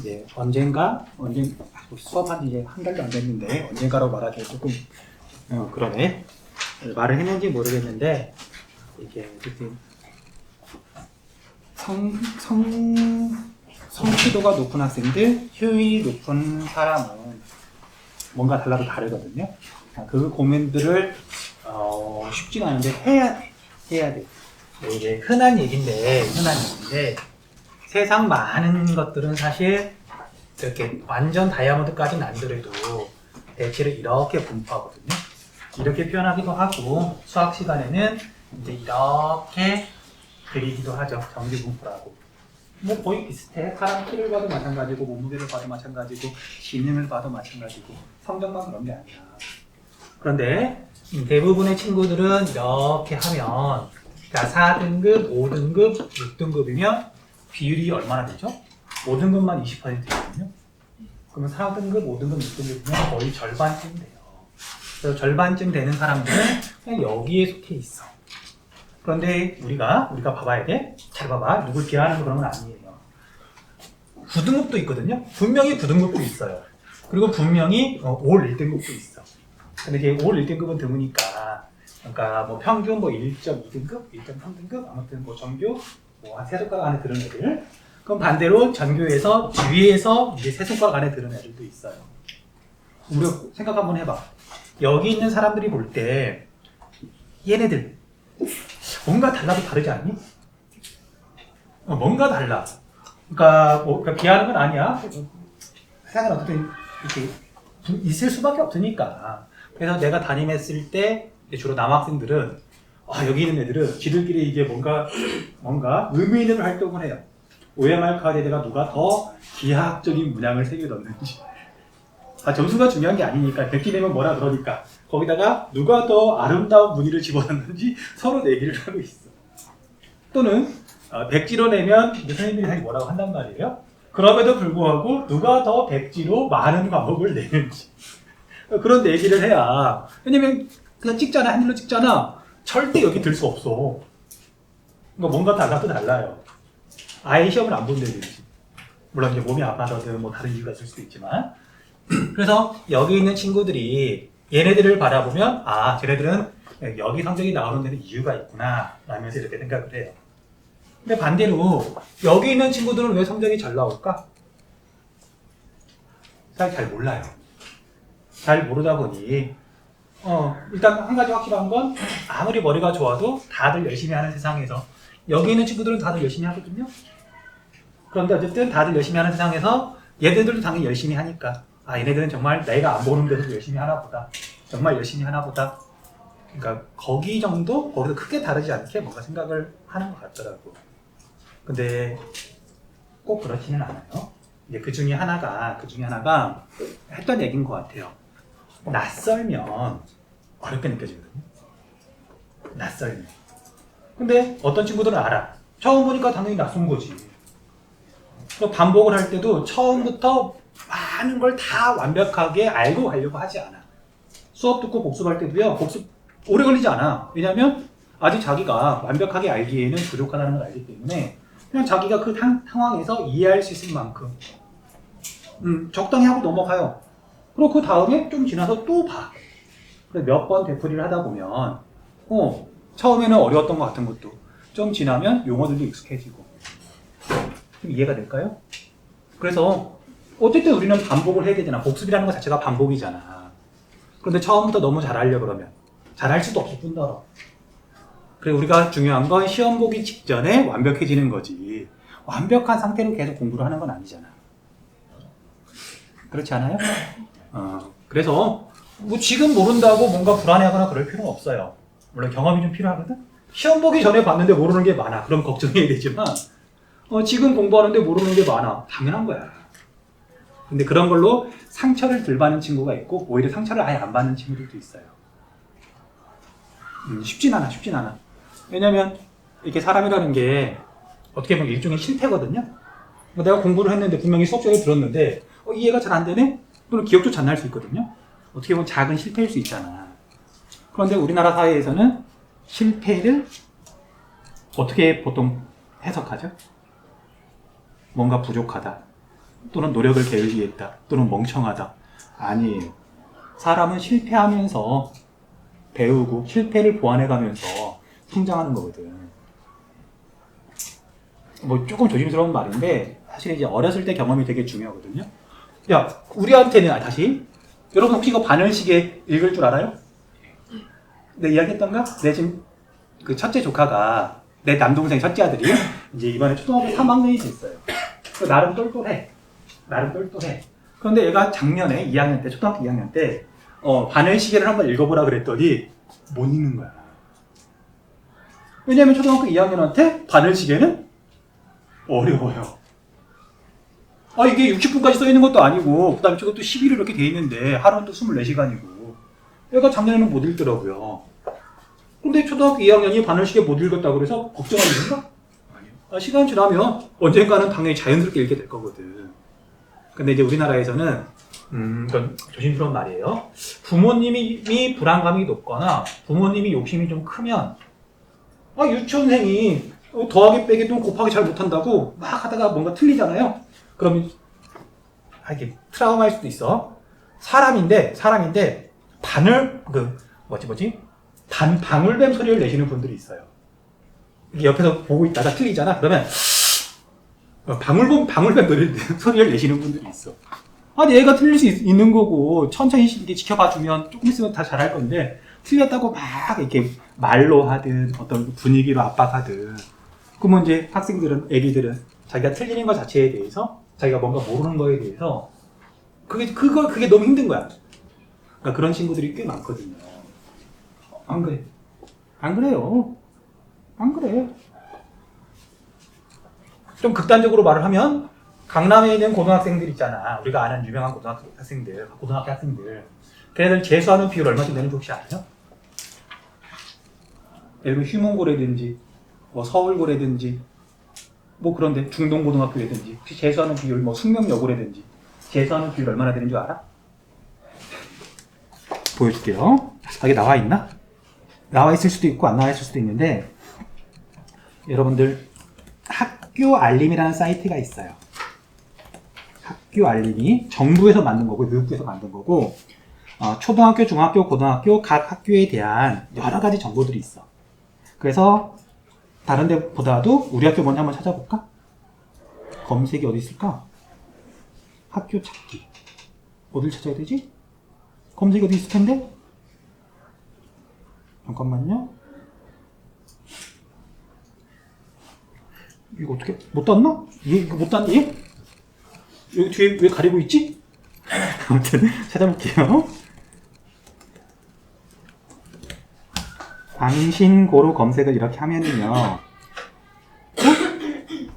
이제 수업한 지 이제 한 달도 안 됐는데 언젠가로 말하기 조금 그러네. 말을 했는지 모르겠는데 이게 어쨌든 성취도가 높은 학생들, 효율이 높은 사람은 뭔가 달라도 다르거든요. 그 고민들을 쉽지가 않은데 해야 돼. 이게 흔한 얘기인데 세상 많은 것들은 사실 이렇게 완전 다이아몬드까지는 안 되더라도 대체로 이렇게 분포하거든요. 이렇게 표현하기도 하고 수학 시간에는 이제 이렇게 그리기도 하죠. 정규 분포라고. 뭐 거의 비슷해. 사람 키를 봐도 마찬가지고 몸무게를 봐도 마찬가지고 기능을 봐도 마찬가지고 성적만 그런 게 아니야. 그런데 대부분의 친구들은 이렇게 하면 자 4등급, 5등급, 6등급이면 비율이 얼마나 되죠? 5등급만 20%거든요. 그러면 4등급, 5등급, 6등급이면 거의 절반쯤 돼요. 그래서 절반쯤 되는 사람들은 그냥 여기에 속해 있어. 그런데 우리가 봐봐야 돼. 잘 봐봐. 누굴 비하하는 그런 건 아니에요. 9등급도 있거든요. 분명히 9등급도 있어요. 그리고 분명히 올 1등급도 있어. 근데 이게 올 1등급은 드무니까 그러니까 뭐 평균 뭐 1.2등급, 1.3등급 아무튼 뭐 전교 뭐 한 3손가락 안에 드는 애들. 그럼 반대로 전교에서 뒤에서 이제 3손가락 안에 드는 애들도 있어요. 우리가 생각 한번 해봐. 여기 있는 사람들이 볼 때 얘네들 뭔가 달라도 다르지 않니? 뭔가 달라. 그러니까 비하하는 건 아니야. 세상은 어쨌든 이렇게 있을 수밖에 없으니까. 그래서 내가 담임했을 때 주로 남학생들은 여기 있는 애들은 지들끼리 이게 뭔가 의미 있는 활동을 해요. OMR 카드에다가 누가 더 기하학적인 문양을 새겨 넣는지. 점수가 중요한 게 아니니까 100개 내면 뭐라 그러니까 거기다가 누가 더 아름다운 무늬를 집어넣는지 서로 내기를 하고 있어. 또는 100지로 내면 선생님들이 뭐라고 한단 말이에요. 그럼에도 불구하고 누가 더 100지로 많은 과목을 내는지 그런 내기를 해야. 왜냐면 그냥 찍잖아. 한 일로 찍잖아. 절대 여기 들 수 없어. 그러니까 뭔가 달라도 달라요. 아예 시험을 안 본다 이거지. 물론 이제 몸이 아파서든 뭐 다른 이유가 있을 수도 있지만. 그래서 여기 있는 친구들이 얘네들을 바라보면 쟤네들은 여기 성적이 나오는 데는 이유가 있구나 라면서 이렇게 생각을 해요. 근데 반대로 여기 있는 친구들은 왜 성적이 잘 나올까? 잘 몰라요. 잘 모르다 보니 일단 한 가지 확실한 건 아무리 머리가 좋아도 다들 열심히 하는 세상에서 여기 있는 친구들은 다들 열심히 하거든요. 그런데 어쨌든 다들 열심히 하는 세상에서 얘네들도 당연히 열심히 하니까 얘네들은 정말 내가 안 보는 데서도 열심히 하나 보다. 정말 열심히 하나 보다. 그러니까 거기 정도? 거기서 크게 다르지 않게 뭔가 생각을 하는 것 같더라고. 근데 꼭 그렇지는 않아요. 이제 그 중에 하나가 했던 얘기인 것 같아요. 낯설면 어렵게 느껴지거든요. 낯설면. 근데 어떤 친구들은 알아. 처음 보니까 당연히 낯선 거지. 반복을 할 때도 처음부터 많은 걸 다 완벽하게 알고 가려고 하지 않아. 수업 듣고 복습할 때도요. 복습 오래 걸리지 않아. 왜냐하면 아직 자기가 완벽하게 알기에는 부족하다는 걸 알기 때문에 그냥 자기가 그 상황에서 이해할 수 있을 만큼 적당히 하고 넘어가요. 그리고 그 다음에 좀 지나서 또 봐. 그래서 몇 번 되풀이를 하다 보면 처음에는 어려웠던 것 같은 것도 좀 지나면 용어들도 익숙해지고. 좀 이해가 될까요? 그래서 어쨌든 우리는 반복을 해야 되잖아. 복습이라는 것 자체가 반복이잖아. 그런데 처음부터 너무 잘하려고 그러면 잘할 수도 없을 뿐더러. 그래서 우리가 중요한 건 시험 보기 직전에 완벽해지는 거지. 완벽한 상태로 계속 공부를 하는 건 아니잖아. 그렇지 않아요? 그래서 뭐 지금 모른다고 뭔가 불안해하거나 그럴 필요는 없어요. 물론 경험이 좀 필요하거든? 시험 보기 전에 봤는데 모르는 게 많아. 그럼 걱정해야 되지만 지금 공부하는데 모르는 게 많아. 당연한 거야. 근데 그런 걸로 상처를 덜 받는 친구가 있고 오히려 상처를 아예 안 받는 친구들도 있어요. 쉽진 않아. 왜냐면 이렇게 사람이라는 게 어떻게 보면 일종의 실패거든요. 내가 공부를 했는데 분명히 수업 시간에 들었는데 이해가 잘 안 되네? 또는 기억도 잘 날 수 있거든요. 어떻게 보면 작은 실패일 수 있잖아. 그런데 우리나라 사회에서는 실패를 어떻게 보통 해석하죠? 뭔가 부족하다. 또는 노력을 게을리 했다. 또는 멍청하다. 아니에요. 사람은 실패하면서 배우고 실패를 보완해가면서 성장하는 거거든. 뭐 조금 조심스러운 말인데 사실 이제 어렸을 때 경험이 되게 중요하거든요. 야, 우리한테는 다시 여러분 혹시 이거 바늘시계 읽을 줄 알아요? 내 이야기했던가? 내 지금 그 첫째 조카가 내 남동생 첫째 아들이 이제 이번에 초등학교 3학년이 됐어요. 나름 똘똘해. 그런데 얘가 작년에 2학년 때 초등학교 2학년 때 바늘시계를 한번 읽어보라 그랬더니 못 읽는 거야. 왜냐면 초등학교 2학년한테 바늘시계는 어려워요. 이게 60분까지 써 있는 것도 아니고, 그 다음에 저것도 11일 이렇게 돼 있는데, 하루는 또 24시간이고. 얘가 작년에는 못 읽더라고요. 근데 초등학교 2학년이 바늘시계 못 읽었다고 그래서 걱정할 일인가? 아니요. 시간 지나면 언젠가는 당연히 자연스럽게 읽게 될 거거든. 근데 이제 우리나라에서는, 이건 조심스러운 말이에요. 부모님이 불안감이 높거나, 부모님이 욕심이 좀 크면, 유치원생이 더하기 빼기 또 곱하기 잘 못한다고 막 하다가 뭔가 틀리잖아요. 그러면 이게 트라우마일 수도 있어. 사람인데 방울뱀 소리를 내시는 분들이 있어요. 이게 옆에서 보고 있다가 틀리잖아. 그러면 방울뱀 소리를 내시는 분들이 있어. 얘가 틀릴 수 있는 거고 천천히 이렇게 지켜봐주면 조금 있으면 다 잘할 건데 틀렸다고 막 이렇게 말로 하든 어떤 분위기로 압박하든 그러면 이제 애기들은 자기가 틀리는 것 자체에 대해서 자기가 뭔가 모르는 거에 대해서 그게 너무 힘든 거야. 그러니까 그런 친구들이 꽤 많거든요. 안 그래? 안 그래요. 안 그래. 좀 극단적으로 말을 하면 강남에 있는 고등학생들 있잖아. 우리가 아는 유명한 고등학교 학생들. 걔네들 재수하는 비율 얼마쯤 되는지 혹시 알아요? 예를 들면 휴문고라든지 서울고라든지 그런데 중동고등학교라든지 혹시 재수하는 비율 숙명여고라든지 재수하는 비율 얼마나 되는 줄 알아? 보여줄게요. 이게 나와 있나? 나와 있을 수도 있고 안 나와 있을 수도 있는데 여러분들 학교 알림이라는 사이트가 있어요. 학교 알림이 정부에서 만든 거고 교육부에서 만든 거고 초등학교, 중학교, 고등학교 각 학교에 대한 여러 가지 정보들이 있어. 그래서 다른 데보다도 우리 학교 먼저 한번 찾아볼까? 검색이 어디 있을까? 학교 찾기. 어딜 찾아야 되지? 검색이 어디 있을 텐데? 잠깐만요. 이거 어떻게 못 땄나? 이거 못 땄니? 여기 뒤에 왜 가리고 있지? 아무튼 찾아볼게요. 광신고로 검색을 이렇게 하면은요.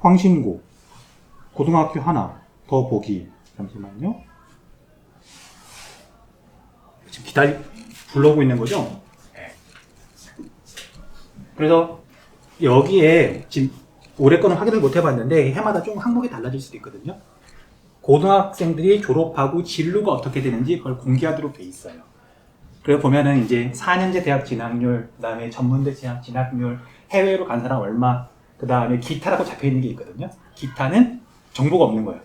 광신고 고등학교 하나 더 보기. 잠시만요. 지금 불러오고 있는 거죠? 그래서 여기에 지금 올해 거는 확인을 못 해봤는데 해마다 좀 항목이 달라질 수도 있거든요. 고등학생들이 졸업하고 진로가 어떻게 되는지 그걸 공개하도록 돼 있어요. 그래서 보면은 이제 4년제 대학 진학률, 그 다음에 전문대 진학률, 해외로 간 사람 얼마, 그 다음에 기타라고 잡혀 있는 게 있거든요. 기타는 정보가 없는 거예요.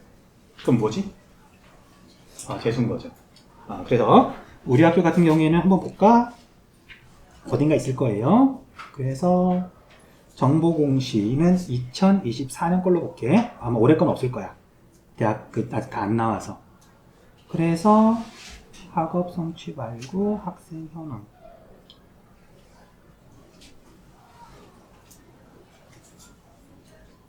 그럼 뭐지? 재수인 거죠. 그래서 우리 학교 같은 경우에는 한번 볼까? 어딘가 있을 거예요. 그래서 정보 공시는 2024년 걸로 볼게. 아마 올해 건 없을 거야. 대학 아직 다 안 나와서. 그래서 학업 성취 말고 학생 현황.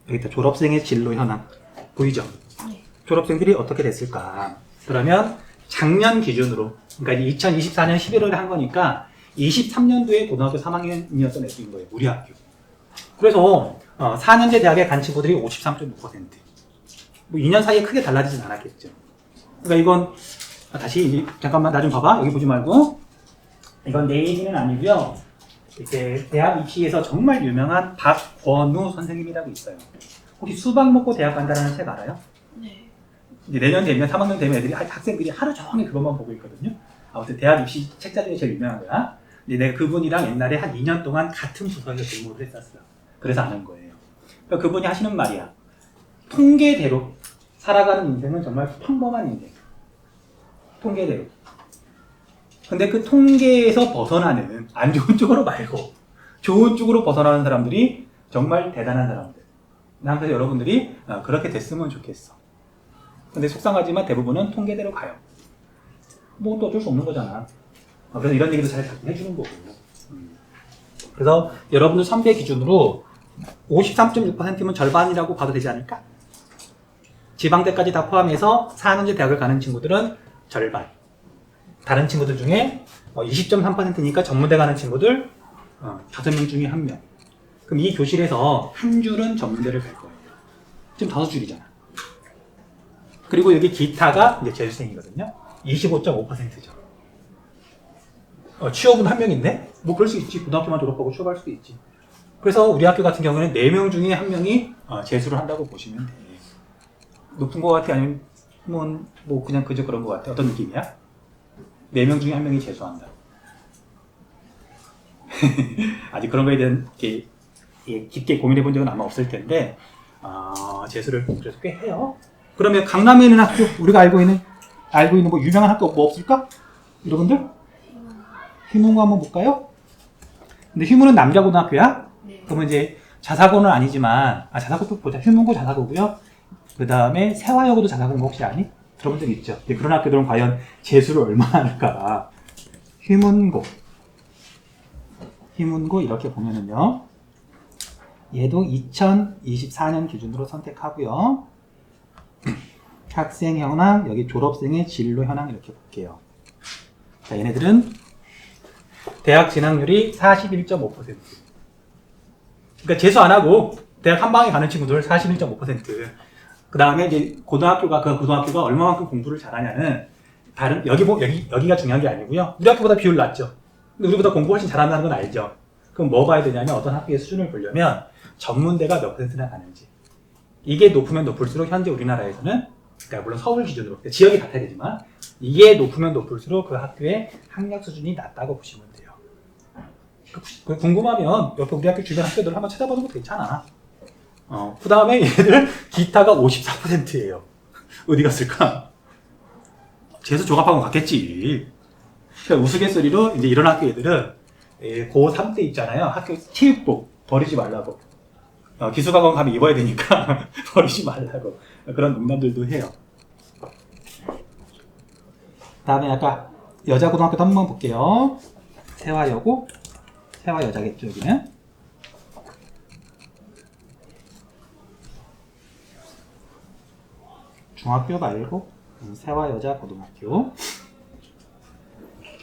여기 있다. 졸업생의 진로 현황. 보이죠? 네. 졸업생들이 어떻게 됐을까? 그러면 작년 기준으로, 그러니까 2024년 11월에 한 거니까 23년도에 고등학교 3학년이었던 애들인 거예요. 우리 학교. 그래서 4년제 대학에 간 친구들이 53.6%. 2년 사이에 크게 달라지진 않았겠죠. 그러니까 이건 다시 잠깐만 나 좀 봐봐. 여기 보지 말고. 이건 내 얘기는 아니고요. 이렇게 대학 입시에서 정말 유명한 박권우 선생님이라고 있어요. 혹시 수박 먹고 대학 간다라는 책 알아요? 네. 이제 내년 되면 3학년 되면 학생들이 하루 종일 그것만 보고 있거든요. 아무튼 대학 입시 책자 중에 제일 유명한 거야. 근데 내가 그분이랑 옛날에 한 2년 동안 같은 부서에서 근무를 했었어요. 그래서 아는 거예요. 그러니까 그분이 하시는 말이야. 통계대로 살아가는 인생은 정말 평범한 인생. 통계대로. 근데 그 통계에서 벗어나는 안 좋은 쪽으로 말고 좋은 쪽으로 벗어나는 사람들이 정말 대단한 사람들. 난 그래서 여러분들이 그렇게 됐으면 좋겠어. 근데 속상하지만 대부분은 통계대로 가요. 뭐 또 어쩔 수 없는 거잖아. 그래서 이런 얘기도 잘 해주는 거고. 그래서 여러분들 3배 기준으로 53.6%면 절반이라고 봐도 되지 않을까? 지방대까지 다 포함해서 4년제 대학을 가는 친구들은 절반. 다른 친구들 중에 20.3%니까 전문대 가는 친구들 5명 중에 1명. 그럼 이 교실에서 한 줄은 전문대를 갈 거예요. 지금 5줄이잖아. 그리고 여기 기타가 이제 재수생이거든요. 25.5%죠. 취업은 1명 있네? 뭐 그럴 수 있지. 고등학교만 졸업하고 취업할 수도 있지. 그래서 우리 학교 같은 경우는 4명 중에 1명이 재수를 한다고 보시면 돼. 높은 것 같아? 아니면 뭐 그냥 그저 그런 것 같아? 어떤 느낌이야? 4명 중에 1명이 재수한다. 아직 그런 거에 대한 깊게 고민해 본 적은 아마 없을 텐데 재수를 그래서 꽤 해요. 그러면 강남에 있는 학교, 우리가 알고 있는 뭐 유명한 학교 뭐 없을까? 여러분들? 휴문고 한번 볼까요? 근데 휴문은 남자 고등학교야? 네. 그러면 이제 자사고는 아니지만 자사고도 보자. 휴문고 자사고고요. 그 다음에 세화여고도 자사고인 거 혹시 아니? 들어본 적 있죠? 근데 그런 학교들은 과연 재수를 얼마나 할까? 휴문고 이렇게 보면은요. 얘도 2024년 기준으로 선택하고요. 학생 현황, 여기 졸업생의 진로 현황 이렇게 볼게요. 자, 얘네들은 대학 진학률이 41.5%. 그러니까 재수 안 하고 대학 한 방에 가는 친구들 41.5%. 그 다음에 이제 그 고등학교가 얼마만큼 공부를 잘하냐는 여기가 중요한 게 아니고요. 우리 학교보다 비율 낮죠. 근데 우리보다 공부 훨씬 잘한다는 건 알죠. 그럼 뭐 봐야 되냐면 어떤 학교의 수준을 보려면 전문대가 몇 %나 가는지. 이게 높으면 높을수록 현재 우리나라에서는 그러니까 물론 서울 기준으로 지역이 같아야 되지만 이게 높으면 높을수록 그 학교의 학력 수준이 낮다고 보시면 돼요. 궁금하면 옆에 우리 학교 주변 학교들 한번 찾아보는 것도 괜찮아. 그 다음에 얘들 기타가 54%예요. 어디 갔을까? 재수 졸업하고 갔겠지. 그러니까 우스갯소리로 이제 이런 학교 애들은 고3 때 있잖아요. 학교 체육복 버리지 말라고. 기숙학원 가면 입어야 되니까 버리지 말라고. 그런 농담들도 해요. 다음에 아까 여자 고등학교도 한번 볼게요. 세화여고, 세화여자겠죠 여기는. 중학교 말고 세화여자 고등학교.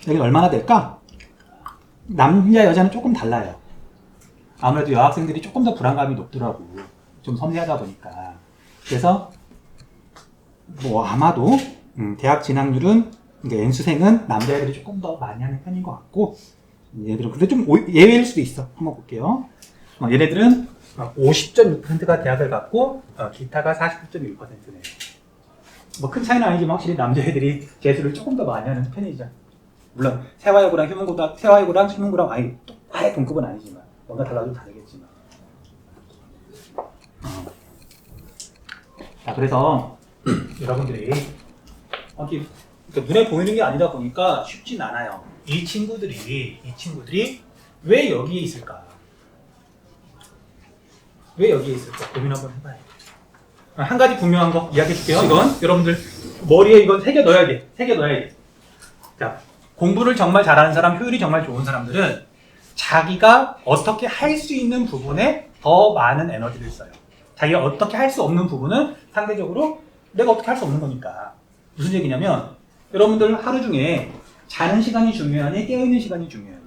여기 얼마나 될까? 남자 여자는 조금 달라요. 아무래도 여학생들이 조금 더 불안감이 높더라고. 좀 섬세하다 보니까. 그래서 뭐 아마도 대학 진학률은 N수생은 남자애들이 조금 더 많이 하는 편인 것 같고, 얘들은 근데 좀 예외일 수도 있어. 한번 볼게요. 얘네들은 50.6%가 대학을 갔고 기타가 49.1%네요. 뭐 큰 차이는 아니지만 확실히 남자애들이 재수를 조금 더 많이 하는 편이죠. 물론 세화여고랑 휴문고랑 아예 동급은 아니지만 뭔가 달라도 다르겠지만. 자, 그래서 여러분들이 그러니까 눈에 보이는 게 아니다 보니까 쉽진 않아요. 이 친구들이 왜 여기에 있을까? 왜 여기에 있을까? 고민 한번 해봐요. 한 가지 분명한 거 이야기해 줄게요. 이건 여러분들 머리에 이건 새겨 넣어야 돼. 자, 공부를 정말 잘하는 사람, 효율이 정말 좋은 사람들은 자기가 어떻게 할 수 있는 부분에 더 많은 에너지를 써요. 자기가 어떻게 할 수 없는 부분은 상대적으로 내가 어떻게 할 수 없는 거니까. 무슨 얘기냐면 여러분들 하루 중에 자는 시간이 중요하니 깨어있는 시간이 중요하니?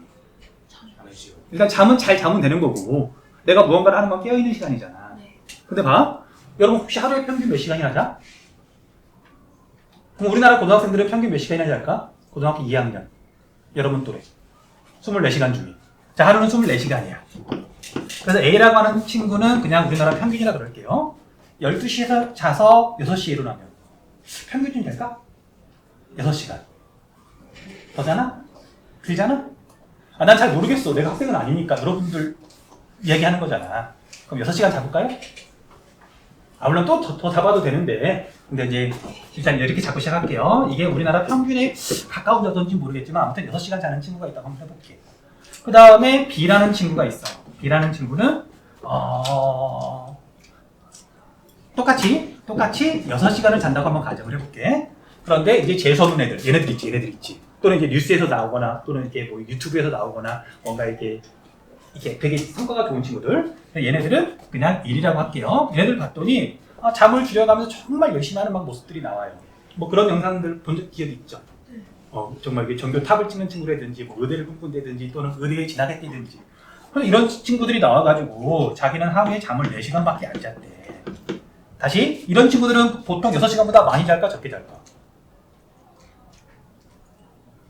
일단 잘 자면 되는 거고 내가 무언가를 하는 건 깨어있는 시간이잖아. 근데 봐, 여러분 혹시 하루에 평균 몇 시간이나 자? 그럼 우리나라 고등학생들은 평균 몇 시간이나 잘까? 고등학교 2학년 여러분 또래 24시간 중에 자, 하루는 24시간이야. 그래서 A라고 하는 친구는 그냥 우리나라 평균이라 그럴게요. 12시에서 자서 6시에 일어나면 평균쯤 될까? 6시간. 더 자나? 덜 자나? 난 잘 모르겠어. 내가 학생은 아니니까 여러분들 얘기하는 거잖아. 그럼 6시간 잡을까요? 물론 또 더 잡아도 되는데, 근데 이제 일단 이렇게 잡고 시작할게요. 이게 우리나라 평균에 가까운 정도인지 모르겠지만 아무튼 6시간 자는 친구가 있다고 한번 해볼게요. 그 다음에 B라는 친구가 있어. B라는 친구는 똑같이 6시간을 잔다고 한번 가정을 해볼게. 그런데 이제 재수 없는 애들, 얘네들 있지. 또는 이제 뉴스에서 나오거나, 또는 이렇게 뭐 유튜브에서 나오거나, 뭔가 이렇게 되게 성과가 좋은 친구들. 얘네들은 그냥 1이라고 할게요. 얘네들 봤더니 잠을 줄여가면서 정말 열심히 하는 막 모습들이 나와요. 뭐 그런 영상들 본 적 기억이 있죠. 정말 이게 전교 탑을 찍는 친구라든지, 뭐 의대를 꿈꾼다든지, 또는 의대에 진학했다든지. 이런 친구들이 나와가지고 자기는 하루에 잠을 4시간밖에 안 잤대. 다시 이런 친구들은 보통 6시간보다 많이 잘까 적게 잘까?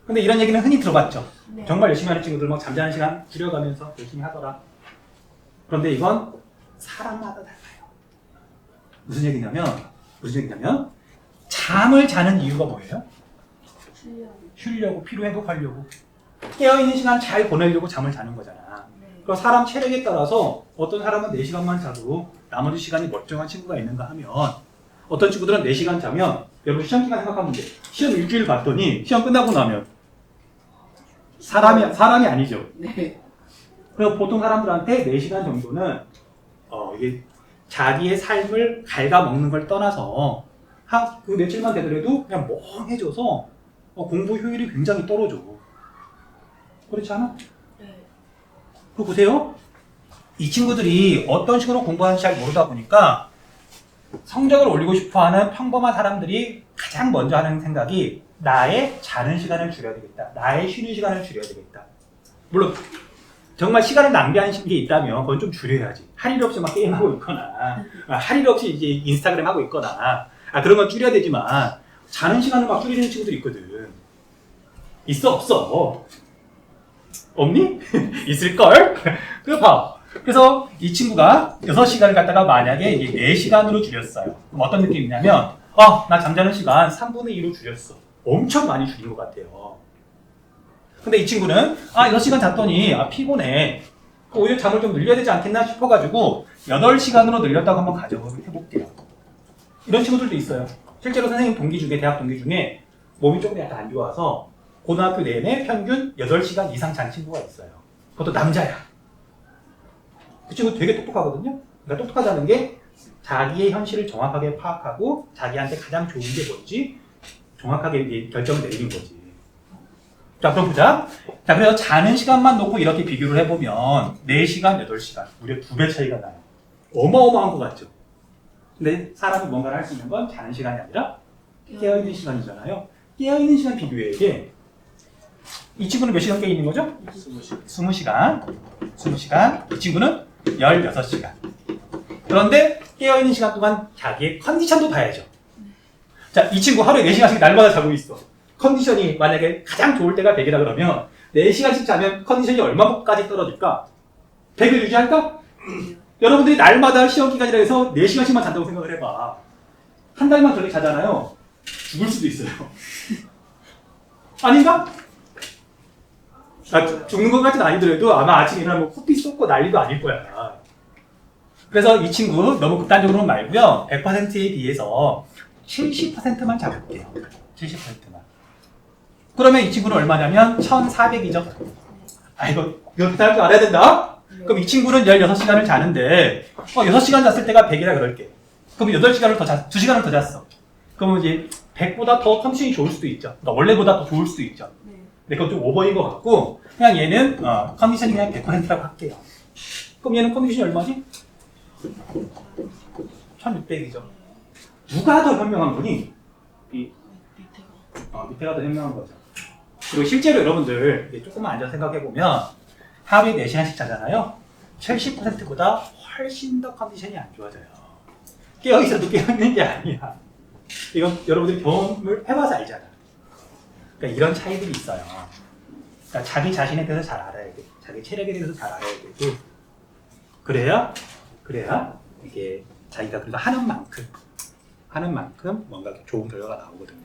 근데 이런 얘기는 흔히 들어봤죠. 네. 정말 열심히 하는 친구들 막 잠자는 시간 줄여가면서 열심히 하더라. 그런데 이건 사람마다 달라요. 무슨 얘기냐면 잠을 자는 이유가 뭐예요? 쉬려고, 피로 회복하려고. 깨어있는 시간 잘 보내려고 잠을 자는 거잖아. 그럼 사람 체력에 따라서 어떤 사람은 4시간만 자도 나머지 시간이 멀쩡한 친구가 있는가 하면, 어떤 친구들은 4시간 자면, 여러분 시험 기간 생각하면 돼. 시험 일주일 봤더니 시험 끝나고 나면 사람이 아니죠. 네. 그래서 보통 사람들한테 4시간 정도는 이게 자기의 삶을 갉아먹는 걸 떠나서 그 며칠만 되더라도 그냥 멍해져서 공부 효율이 굉장히 떨어져. 그렇지 않아? 네. 그거 보세요. 이 친구들이 어떤 식으로 공부하는지 잘 모르다 보니까 성적을 올리고 싶어하는 평범한 사람들이 가장 먼저 하는 생각이 나의 자는 시간을 줄여야 되겠다. 나의 쉬는 시간을 줄여야 되겠다. 물론 정말 시간을 낭비하는 게 있다면 그건 좀 줄여야지. 할 일 없이 막 게임하고 있거나 할 일 없이 이제 인스타그램 하고 있거나 그런 건 줄여야 되지만 자는 시간을 막 줄이는 친구들이 있거든. 있어 없어? 없니? 있을걸? 그거 봐. 그래서 이 친구가 6시간을 갖다가 만약에 이제 4시간으로 줄였어요. 그럼 어떤 느낌이냐면 나 잠자는 시간 3분의 2로 줄였어. 엄청 많이 줄인 것 같아요. 근데 이 친구는 6시간 잤더니 피곤해. 오히려 잠을 좀 늘려야 되지 않겠나 싶어가지고 8시간으로 늘렸다고 한번 가정을 해볼게요. 이런 친구들도 있어요. 실제로 선생님 동기 중에, 대학 동기 중에 몸이 조금 약간 안 좋아서 고등학교 내내 평균 8시간 이상 잔 친구가 있어요. 그것도 남자야. 그 친구 되게 똑똑하거든요. 그러니까 똑똑하다는 게 자기의 현실을 정확하게 파악하고 자기한테 가장 좋은 게 뭔지 정확하게 결정을 내리는 거지. 자, 그럼 보자. 자, 그래서 자는 시간만 놓고 이렇게 비교를 해보면 4시간, 8시간. 무려 2배 차이가 나요. 어마어마한 것 같죠? 근데 사람이 뭔가를 할 수 있는 건 자는 시간이 아니라 깨어있는 시간이잖아요. 깨어있는 시간 비교에 이 친구는 몇 시간 깨어있는 거죠? 20시간. 이 친구는 16시간. 그런데 깨어있는 시간 동안 자기의 컨디션도 봐야죠. 자, 이 친구 하루에 4시간씩 날마다 자고 있어. 컨디션이 만약에 가장 좋을 때가 100이라 그러면 4시간씩 자면 컨디션이 얼마까지 떨어질까? 100을 유지할까? 여러분들이 날마다 시험 기간이라 해서 4시간씩만 잔다고 생각을 해봐. 한 달만 그렇게 자잖아요. 죽을 수도 있어요. 아닌가? 죽는 것 같진 아니더라도 아마 아침에 일어나면 코피 쏟고 난리도 아닐 거야. 그래서 이 친구 너무 극단적으로는 말고요. 100%에 비해서 70%만 잡을게요. 70%만. 그러면 이 친구는 얼마냐면 1400이죠. 이거 계산할 줄 알아야 된다? 그럼 이 친구는 16시간을 자는데 6시간 잤을 때가 100이라 그럴게. 그럼 8시간을 더 잤어. 2시간을 더 잤어. 그러면 이제 100보다 더 컨디션이 좋을 수도 있죠. 그러니까 원래보다 더 좋을 수도 있죠. 근데 그건 좀 오버인 것 같고 그냥 얘는 컨디션이 그냥 100%라고 할게요. 그럼 얘는 컨디션이 얼마지? 1600이죠. 누가 더 현명한 거니? 밑에가 더 현명한 거죠. 그리고 실제로 여러분들 조금만 앉아서 생각해보면 하루에 4시간씩 자잖아요. 70%보다 훨씬 더 컨디션이 안 좋아져요. 깨어있어도 깨어있는 게 아니야. 이건 여러분들이 경험을 해봐서 알잖아. 그러니까 이런 차이들이 있어요. 그러니까 자기 자신에 대해서 잘 알아야 돼. 자기 체력에 대해서 잘 알아야 되고 그래야 이게 자기가 그래도 하는 만큼 뭔가 좋은 결과가 나오거든요.